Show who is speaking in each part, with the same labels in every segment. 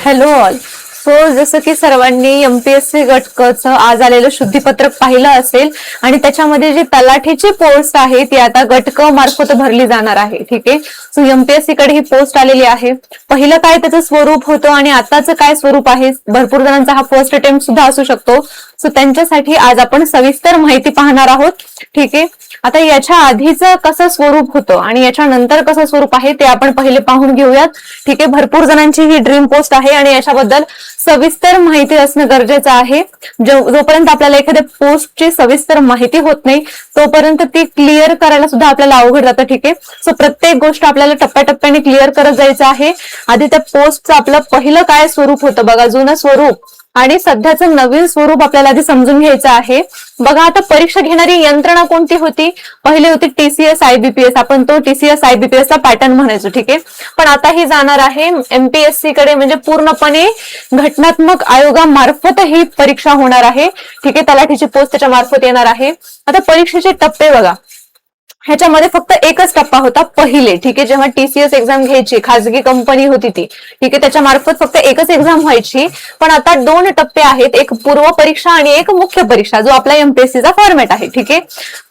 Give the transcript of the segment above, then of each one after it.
Speaker 1: Hello all. So जसं की सर्वांनी एमपीएससी गटकचं आज आलेलं शुद्धीपत्रक पाहिलं असेल आणि त्याच्यामध्ये जी तलाठीची पोस्ट आहे ती आता गटक मार्फत भरली जाणार आहे. ठीक आहे. सो एमपीएससी कडे ही पोस्ट आलेली आहे. पहिलं काय त्याचं स्वरूप होतं आणि आताचं काय स्वरूप आहे, भरपूर जणांचा हा फर्स्ट अटेम्प्ट सुद्धा असू शकतो. सो त्यांच्यासाठी आज आपण सविस्तर माहिती पाहणार आहोत. ठीक आहे. आता याच्या आधीचं कसं स्वरूप होतं आणि याच्या नंतर कसं स्वरूप आहे ते आपण पहिले पाहून घेऊयात. ठीक आहे. भरपूर जणांची ही ड्रीम पोस्ट आहे आणि याच्याबद्दल सविस्तर माहिती असणं गरजेचं आहे. जोपर्यंत आपल्याला एखाद्या पोस्टची सविस्तर माहिती होत नाही तोपर्यंत ती क्लिअर करायला सुद्धा आपल्याला अवघड जातं. ठीक आहे. सो प्रत्येक गोष्ट आपल्याला टप्प्याटप्प्याने क्लिअर करत जायचं आहे. आधी त्या पोस्टचं आपलं पहिलं काय स्वरूप होतं बघा, जुनं स्वरूप आणि सध्याचं नवीन स्वरूप आपल्याला आधी समजून घ्यायचं आहे. बघा, आता परीक्षा घेणारी यंत्रणा कोणती होती? पहिली होती टीसीएस आयबीपीएस. आपण तो टीसीएस आयबीपीएस चा पॅटर्न म्हणायचो. ठीक आहे. पण आता ही जाणार आहे एमपीएससी कडे, म्हणजे पूर्णपणे घटनात्मक आयोगामार्फत ही परीक्षा होणार आहे. ठीक आहे. तलाठीची पोस्ट त्याच्या मार्फत येणार आहे. आता परीक्षेचे टप्पे बघा, ह्याच्यामध्ये फक्त एकच टप्पा होता पहिले. ठीक आहे. जेव्हा टीसीएस एक्झाम घ्यायची, खाजगी कंपनी होती ती. ठीक आहे. त्याच्या मार्फत फक्त एकच एक्झाम व्हायची. पण आता 2 टप्पे आहेत, एक पूर्व परीक्षा आणि एक मुख्य परीक्षा, जो आपला एमपीएससीचा फॉर्मॅट आहे. ठीक आहे.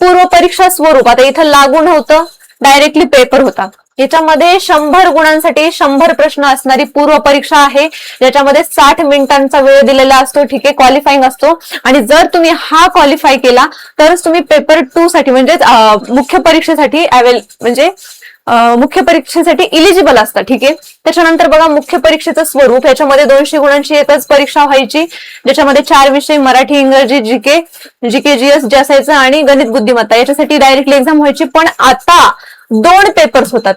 Speaker 1: पूर्व परीक्षा स्वरूप आता इथं लागू नव्हतं, डायरेक्टली पेपर होता. याच्यामध्ये 100 गुणांसाठी 100 प्रश्न असणारी पूर्व परीक्षा आहे, ज्याच्यामध्ये 60 मिनिटांचा वेळ दिलेला असतो. ठीक आहे. क्वालिफाईंग असतो आणि जर तुम्ही हा क्वालिफाय केला तरच तुम्ही पेपर 2 साठी म्हणजेच मुख्य परीक्षेसाठी मुख्य परीक्षेसाठी इलिजिबल असतात. ठीक आहे. त्याच्यानंतर बघा, मुख्य परीक्षेचं स्वरूप, याच्यामध्ये 200 गुणांची एकच परीक्षा व्हायची, ज्याच्यामध्ये 4 विषय मराठी, इंग्रजी, जीके जीएस जे असायचं आणि गणित बुद्धिमत्ता, याच्यासाठी डायरेक्टली एक्झाम व्हायची. पण आता 2 पेपर्स होतात.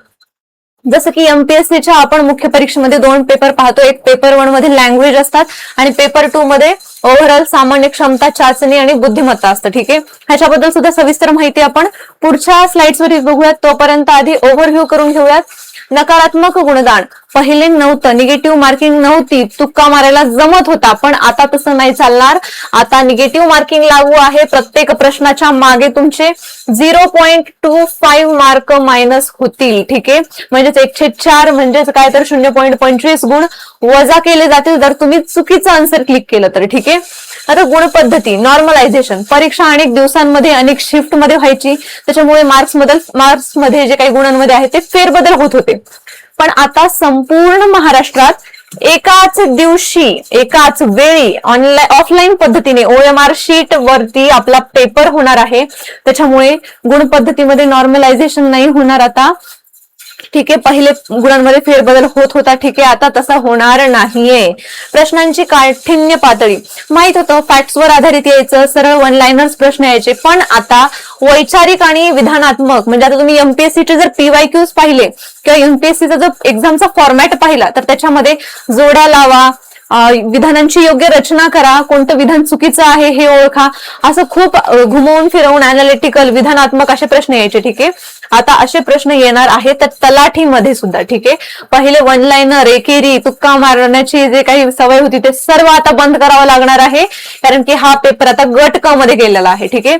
Speaker 1: जसं की एमपीएससीच्या आपण मुख्य परीक्षेमध्ये 2 पेपर पाहतो. एक पेपर 1 मध्ये लँग्वेज असतात आणि पेपर 2 मध्ये ओव्हरऑल सामान्य क्षमता चाचणी आणि बुद्धिमत्ता असतं. ठीक आहे. ह्याच्याबद्दल सुद्धा सविस्तर माहिती आपण पुढच्या स्लाइड्सवर बघूयात. तोपर्यंत आधी ओव्हरव्ह्यू करून घेऊयात. नकारात्मक गुणदान पहिले नव्हतं, निगेटिव्ह मार्किंग नव्हती, तुक्का मारायला जमत होता. पण आता तसं नाही चालणार. आता निगेटिव्ह मार्किंग लागू आहे. प्रत्येक प्रश्नाच्या मागे तुमचे 0.25 मार्क मायनस होतील. ठीक आहे. म्हणजेच 104 म्हणजेच काय तर 0.25 गुण वजा केले जातील जर तुम्ही चुकीचं आन्सर क्लिक केलं तर. ठीक आहे. आता गुणपद्धती, नॉर्मलायझेशन, परीक्षा अनेक दिवसांमध्ये अनेक शिफ्ट मध्ये व्हायची, त्याच्यामुळे मार्क्समध्ये जे काही गुणांमध्ये आहे ते फेरबदल होत होते. पण आता संपूर्ण महाराष्ट्रात एकाच दिवशी एकाच वेळी ऑफलाईन पद्धतीने OMR शीट वरती आपला पेपर होणार आहे. त्याच्यामुळे गुणपद्धतीमध्ये नॉर्मलायझेशन नाही होणार आता. ठीक आहे. पहिले गुणांमध्ये फेरबदल होत होता. ठीक आहे. आता तसा होणार नाहीये. प्रश्नांची काठिण्य पातळी माहित होतं, फॅक्ट्सवर आधारित यायचं, सरळ वन लाइनर्स प्रश्न यायचे. पण आता वैचारिक आणि विधानात्मक, म्हणजे आता तुम्ही एमपीएससीचे जर पीवायक्यूज पाहिले किंवा एमपीएससीचा जर एक्झामचा फॉर्मॅट पाहिला तर त्याच्यामध्ये जोड्या लावा, विधानांची योग्य रचना करा, कोणतं विधान चुकीचं आहे हे ओळखा, असं खूप घुमवून फिरवून अनालिटिकल विधानात्मक असे प्रश्न यायचे. ठीक आहे. आता असे प्रश्न येणार आहेत तर तलाठीमध्ये सुद्धा. ठीक आहे. पहिले वन लाइनर, एकेरी, तुक्का मारण्याची जे काही सवय होती ते सर्व आता बंद करावं लागणार आहे, कारण की हा पेपर आता गट क मध्ये गेलेला आहे. ठीक आहे.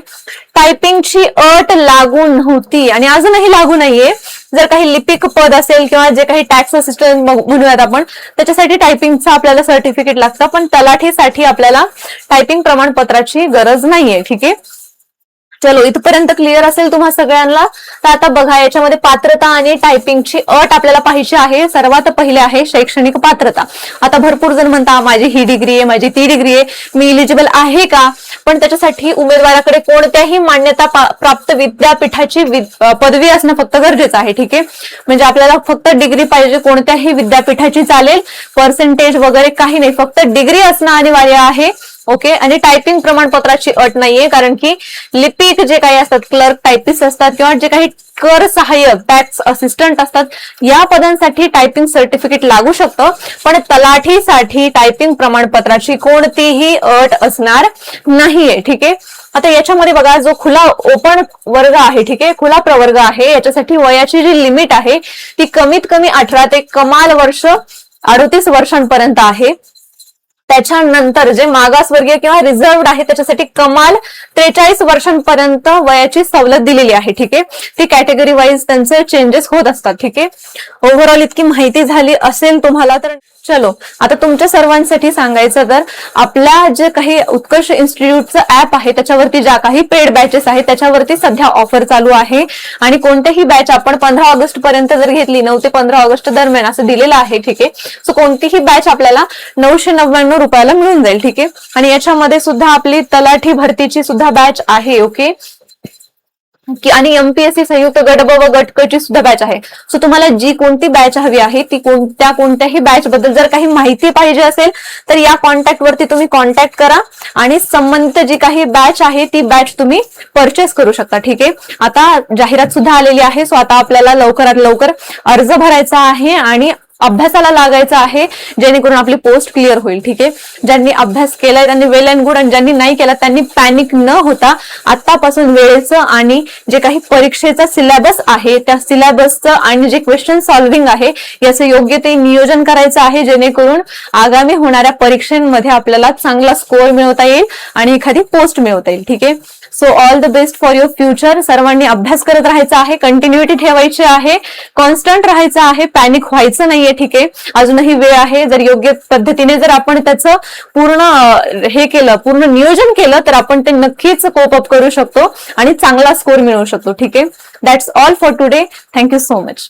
Speaker 1: टायपिंगची अट लागू नव्हती आणि अजूनही लागू नाहीये. जर काही लिपिक पद असेल किंवा जे काही टॅक्स असिस्टंट म्हणूयात आपण, त्याच्यासाठी टायपिंगचं आपल्याला सर्टिफिकेट लागतं. पण तलाठीसाठी आपल्याला टायपिंग प्रमाणपत्राची गरज नाहीये. ठीक आहे. चलो, इथपर्यंत क्लिअर असेल तुम्हा सगळ्यांना. तर आता बघा, याच्यामध्ये पात्रता आणि टायपिंगची अट आपल्याला पाहिजे आहे. सर्वात पहिले आहे शैक्षणिक पात्रता. आता भरपूर जण म्हणता माझी ही डिग्री आहे, माझी ती डिग्री आहे, मी इलिजिबल आहे का? पण त्याच्यासाठी उमेदवाराकडे कोणत्याही मान्यता प्राप्त विद्यापीठाची पदवी असणं फक्त गरजेचं आहे. ठीक आहे. म्हणजे आपल्याला फक्त डिग्री पाहिजे, कोणत्याही विद्यापीठाची चालेल, पर्सेंटेज वगैरे काही नाही, फक्त डिग्री असणं अनिवार्य आहे. ओके. आणि टायपिंग प्रमाणपत्राची अट नाहीये, कारण की लिपिक जे काही असतात, क्लर्क, टायपिस्ट असतात किंवा जे काही कर सहाय्यक, टॅक्स असिस्टंट असतात, या पदांसाठी टायपिंग सर्टिफिकेट लागू शकतं. पण तलाठीसाठी टायपिंग प्रमाणपत्राची कोणतीही अट असणार नाहीये. ठीक आहे. आता याच्यामध्ये बघा, जो खुला ओपन वर्ग आहे, ठीक आहे, खुला प्रवर्ग आहे, याच्यासाठी वयाची जी लिमिट आहे ती कमीत कमी 18 ते कमाल वर्ष 38 वर्षांपर्यंत आहे. त्याच्यानंतर जे मागासवर्गीय किंवा रिझर्व्ड आहे त्याच्यासाठी कमाल 43 वर्षांपर्यंत वयाची सवलत दिलेली आहे. ठीक आहे. ती कॅटेगरी वाईज त्यांचे चेंजेस होत असतात. ठीक आहे. ओव्हरऑल इतकी माहिती झाली असेल तुम्हाला तर चलो, आता तुमच्या सर्वांसाठी सांगायचं तर आपल्या जे काही उत्कर्ष इन्स्टिट्यूटचं ऍप आहे त्याच्यावरती ज्या काही पेड बॅचेस आहेत त्याच्यावरती सध्या ऑफर चालू आहे आणि कोणत्याही बॅच आपण 15 ऑगस्ट पर्यंत जर घेतली, 9 ते 15 ऑगस्ट दरम्यान असं दिलेलं आहे, ठीक आहे. सो कोणतीही बॅच आपल्याला 999 रुपयाला मिळून जाईल, ठीक आहे. आणि याच्यामध्ये सुद्धा आपली तलाठी भरतीची सुद्धा बॅच आहे, ओके. आणि एमपीएससी संयुक्त गट ब व गट क ची सुद्धा बॅच आहे. सो तुम्हाला जी कोणती बॅच हवी आहे ती कोणत्याही बॅच बद्दल जर काही माहिती पाहिजे असेल तर या कॉन्टॅक्ट वरती तुम्ही कॉन्टॅक्ट करा आणि संबंधित जी काही बॅच आहे ती बॅच तुम्ही परचेस करू शकता, ठीक आहे. आता जाहिरात सुद्धा आलेली आहे. सो आता आपल्याला लवकरात लवकर अर्ज भरायचा आहे आणि अभ्यासाला लागायचं आहे जेणेकरून आपली पोस्ट क्लिअर होईल, ठीक आहे. ज्यांनी अभ्यास केलाय त्यांनी वेल अँड गुड आणि ज्यांनी नाही केला त्यांनी पॅनिक न होता आतापासून वेळेचं आणि जे काही परीक्षेचा सिलेबस आहे त्या सिलेबसचं आणि जे क्वेश्चन सॉल्व्हिंग आहे याचं योग्य ते नियोजन करायचं आहे जेणेकरून आगामी होणाऱ्या परीक्षांमध्ये आपल्याला चांगला स्कोअर मिळवता येईल आणि एखादी पोस्ट मिळवता येईल, ठीक आहे. So all the best for your future. सर्वांनी अभ्यास करत राहायचा आहे, कंटिन्युटी ठेवायची आहे, कॉन्स्टंट राहायचं आहे, पॅनिक व्हायचं नाहीये, ठीक आहे. अजूनही वेळ आहे. जर योग्य पद्धतीने जर आपण त्याचं पूर्ण नियोजन केलं तर आपण ते नक्कीच कोप अप करू शकतो आणि चांगला स्कोर मिळवू शकतो, ठीक आहे. That's all for today. Thank you so much.